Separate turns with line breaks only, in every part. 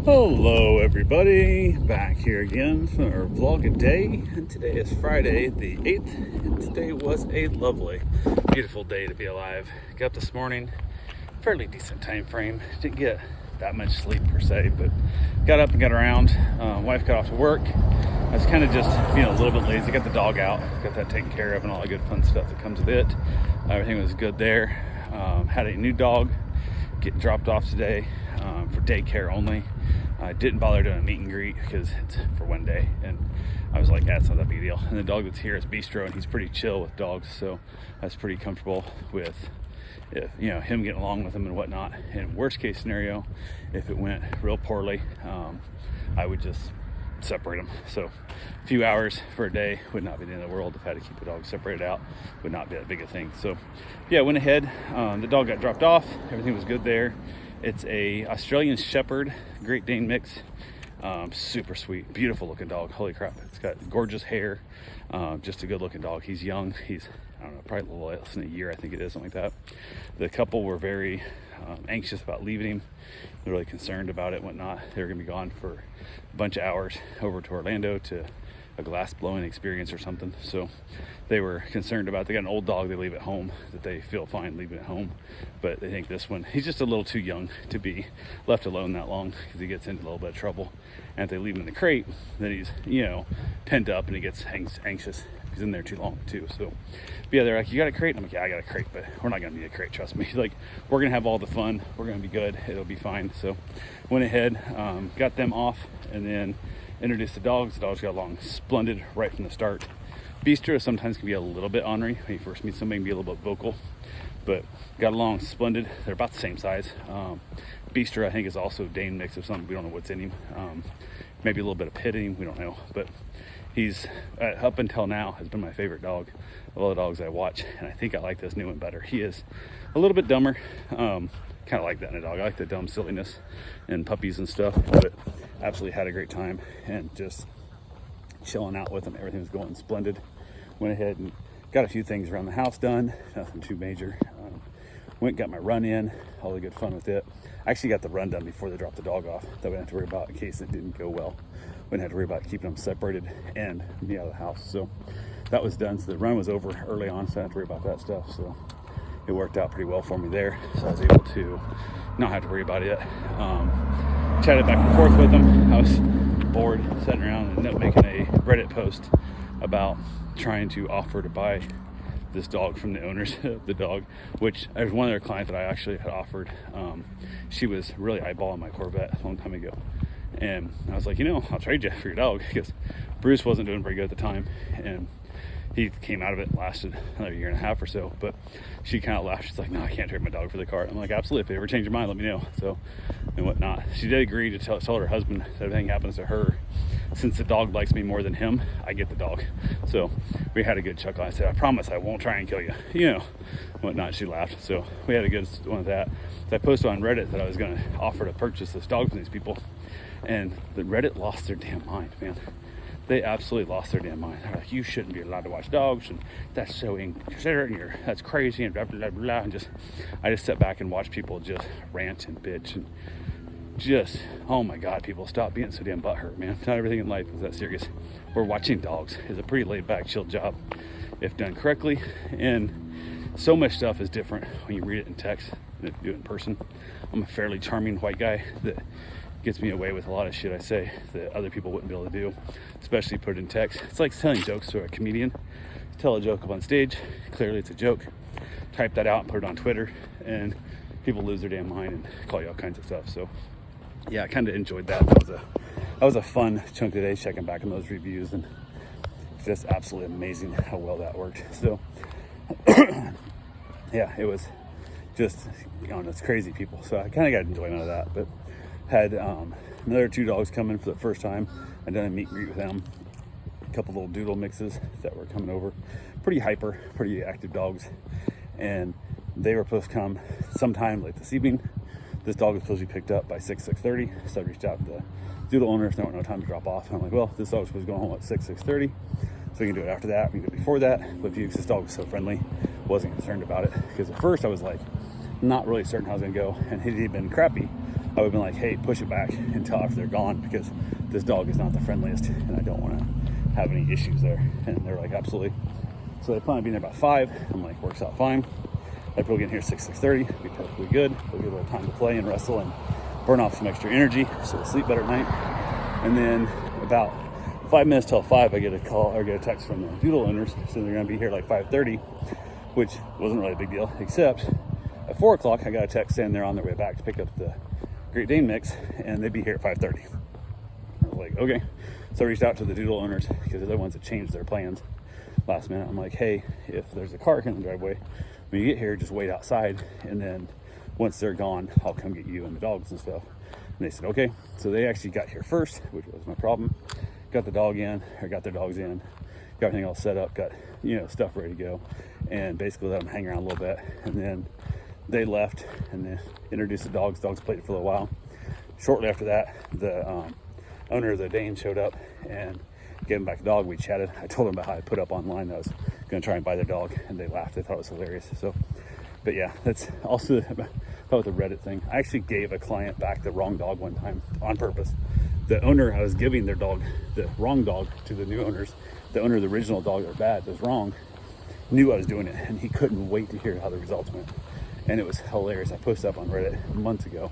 Hello everybody, back here again for our vlog a day, and today is Friday the 8th, and today was a lovely, beautiful day to be alive. Got up this morning, fairly decent time frame, didn't get that much sleep per se, but got up and got around. Wife got off to work. I was kind of just being a little bit lazy, got the dog out, got that taken care of and all the good fun stuff that comes with it. Everything was good there. Had a new dog get dropped off today for daycare only. I didn't bother doing a meet and greet because it's for one day, and I was like, that's not that big a deal. And the dog that's here is Bistro, and he's pretty chill with dogs, so I was pretty comfortable with him getting along with him and whatnot. And worst case scenario, if it went real poorly, I would just separate them. So a few hours for a day would not be the end of the world. If I had to keep the dog separated out, would not be that big a thing. So yeah, went ahead. The dog got dropped off. Everything was good there. It's a Australian Shepherd Great Dane mix. Super sweet, beautiful looking dog. Holy crap, it's got gorgeous hair. Just a good looking dog. He's young. He's, I don't know, probably a little less than a year, I think it is, something like that. The couple were very anxious about leaving him. They're really concerned about it and whatnot. They were gonna be gone for a bunch of hours over to Orlando to a glass blowing experience or something. So they were concerned about, they got an old dog they leave at home that they feel fine leaving at home, but they think this one, he's just a little too young to be left alone that long because he gets into a little bit of trouble. And if they leave him in the crate, then he's, pent up and he gets anxious. He's in there too long too. So yeah, they're like, you got a crate? I'm like, yeah, I got a crate, but we're not gonna need a crate, trust me. Like, we're gonna have all the fun, we're gonna be good, it'll be fine. So went ahead, got them off, and then introduced the dogs. The dogs got along splendid right from the start. Bistro sometimes can be a little bit ornery when you first meet somebody, and be a little bit vocal, but got along splendid. They're about the same size. Bistro, I think, is also a Dane mix of something. We don't know what's in him. Maybe a little bit of pit in him, we don't know, but he's up until now has been my favorite dog of all the dogs I watch, and I think I like this new one better. He is a little bit dumber. Kind of like that in a dog. I like the dumb silliness in puppies and stuff, but absolutely had a great time and just chilling out with him. Everything was going splendid. Went ahead and got a few things around the house done, nothing too major. Went, got my run in, all the good fun with it. I actually got the run done before they dropped the dog off, that we didn't have to worry about in case it didn't go well. Wouldn't have to worry about keeping them separated and me out of the house. So that was done. So the run was over early on, so I didn't have to worry about that stuff. So it worked out pretty well for me there. So I was able to not have to worry about it. Chatted back and forth with them. I was bored, sitting around and ended up making a Reddit post about trying to offer to buy this dog from the owners of the dog, which there's one other client that I actually had offered. She was really eyeballing my Corvette a long time ago. And I was like, I'll trade you for your dog, because Bruce wasn't doing very good at the time. And he came out of it, lasted another year and a half or so, but she kind of laughed. She's like, no, I can't trade my dog for the car. I'm like, absolutely, if you ever change your mind, let me know. So, and whatnot. She did agree to tell her husband that if anything happens to her, since the dog likes me more than him, I get the dog. So we had a good chuckle. I said, I promise I won't try and kill you, whatnot. She laughed. So we had a good one with that. So I posted on Reddit that I was going to offer to purchase this dog from these people, and the Reddit lost their damn mind, man. They absolutely lost their damn mind. They're like, you shouldn't be allowed to watch dogs, and that's so inconsiderate, and that's crazy, and blah, blah, blah, blah. And I just sat back and watched people just rant and bitch, and just, oh my God, people, stop being so damn butthurt, man. Not everything in life is that serious. We're watching dogs. It's a pretty laid back, chill job if done correctly, and so much stuff is different when you read it in text than if you do it in person. I'm a fairly charming white guy that gets me away with a lot of shit I say that other people wouldn't be able to do, especially put it in text. It's like telling jokes to a comedian. Tell a joke up on stage, clearly it's a joke. Type that out and put it on Twitter, and people lose their damn mind and call you all kinds of stuff. So yeah, I kind of enjoyed that. That was a fun chunk of the day, checking back on those reviews, and it's just absolutely amazing how well that worked. So yeah, it was just, it's crazy people. So I kind of got enjoyment of that, but had another two dogs come in for the first time. I'd done a meet and greet with them. A couple little doodle mixes that were coming over. Pretty hyper, pretty active dogs. And they were supposed to come sometime late this evening. This dog was supposed to be picked up by 6:30. So I reached out to the doodle owners. There was no time to drop off. And I'm like, well, this dog was supposed to go home at 6:30. So we can do it after that. We can do it before that. But because this dog was so friendly, wasn't concerned about it. Because at first I was like, not really certain how it was going to go. And it had been crappy I would have been like, hey, push it back until after they're gone, because this dog is not the friendliest and I don't want to have any issues there. And they're like, absolutely. So they plan on being there about 5. I'm like, works out fine. I'd probably get in here 6:30, be perfectly good. They'll get a little time to play and wrestle and burn off some extra energy so they'll sleep better at night. And then about 5 minutes till 5, I get a call or get a text from the doodle owners saying they're gonna be here like 5:30, which wasn't really a big deal, except at 4 o'clock, I got a text saying they're on their way back to pick up the Great Dane mix and they'd be here at 5:30. I was like, okay. So I reached out to the doodle owners because they're the ones that changed their plans last minute. I'm like, hey, if there's a car in the driveway, when you get here, just wait outside, and then once they're gone, I'll come get you and the dogs and stuff. And they said, okay. So they actually got here first, which was my problem. Got the dog in, or got their dogs in, got everything all set up, got, you know, stuff ready to go, and basically let them hang around a little bit. And then they left and then introduced the dogs. Dogs played for a little while. Shortly after that, the owner of the Dane showed up and gave him back the dog. We chatted. I told them about how I put up online that I was going to try and buy their dog, and they laughed. They thought it was hilarious. So, but yeah, that's also about the Reddit thing. I actually gave a client back the wrong dog one time on purpose. The owner, I was giving their dog, the wrong dog, to the new owners. The owner of the original dog that was wrong, knew I was doing it, and he couldn't wait to hear how the results went. And it was hilarious. I posted up on Reddit months ago,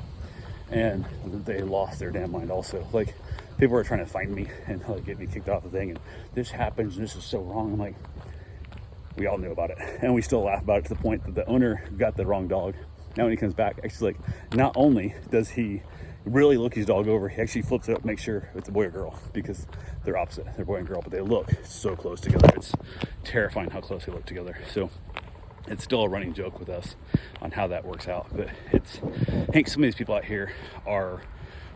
and they lost their damn mind also. Like, people were trying to find me and like get me kicked off the thing, and this happens and this is so wrong. I'm like, we all knew about it, and we still laugh about it to the point that the owner got the wrong dog. Now when he comes back, actually, like, not only does he really look his dog over, he actually flips it up, make sure it's a boy or girl, because they're opposite. They're boy and girl, but they look so close together. It's terrifying how close they look together. So it's still a running joke with us on how that works out. But it's, I think some of these people out here are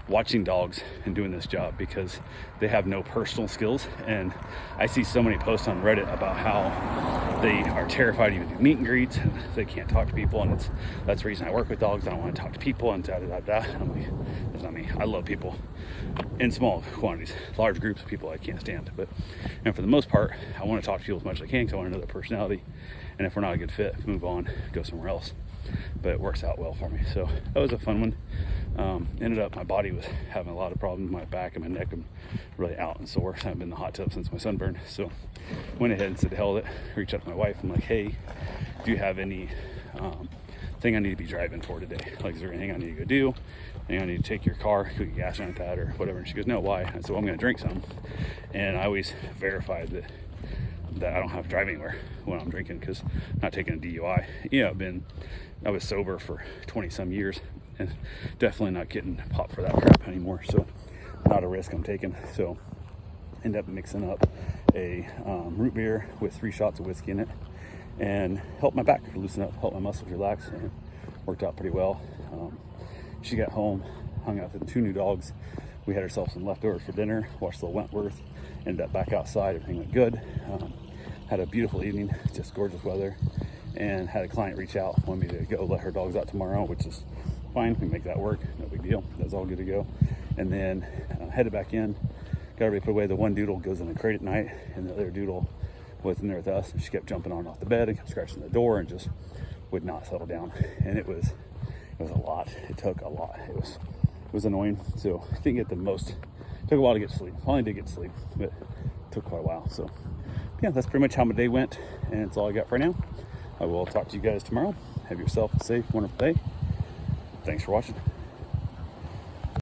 watching dogs and doing this job because they have no personal skills. And I see so many posts on Reddit about how they are terrified to even do meet and greets, and they can't talk to people, and that's the reason I work with dogs. I don't want to talk to people, and da da da da. And I'm like, that's not me. I love people in small quantities. Large groups of people I can't stand, but and for the most part, I want to talk to people as much as I can because I want to know their personality, and if we're not a good fit, move on, go somewhere else. But it works out well for me. So that was a fun one. Ended up, my body was having a lot of problems. My back and my neck, I'm really out and sore. I haven't been in the hot tub since my sunburn. So went ahead and said, hell with it. Reached out to my wife. I'm like, hey, do you have any thing I need to be driving for today? Like, is there anything I need to go do? Anything I need to take your car, put gas on that or whatever? And she goes, no, why? I said, well, I'm going to drink some. And I always verified that I don't have to drive anywhere when I'm drinking, because I'm not taking a DUI. You know, I was sober for 20 some years and definitely not getting popped for that crap anymore. So not a risk I'm taking. So end up mixing up a root beer with 3 shots of whiskey in it, and helped my back loosen up, helped my muscles relax, and worked out pretty well. She got home, hung out with the 2 new dogs. We had ourselves some leftovers for dinner, watched the Wentworth, ended up back outside, everything went good. Had a beautiful evening, just gorgeous weather, and had a client reach out, wanted me to go let her dogs out tomorrow, which is fine, we can make that work, no big deal, that's all good to go. And then headed back in, got everybody put away. The one doodle goes in the crate at night, and the other doodle was in there with us, and she kept jumping on and off the bed and kept scratching the door and just would not settle down. And it was a lot. It took a lot. It was annoying. So I didn't get the most. It took a while to get sleep. Finally did get sleep, but it took quite a while. So yeah, that's pretty much how my day went, and it's all I got for now. I will talk to you guys tomorrow. Have yourself a safe, wonderful day. Thanks for watching.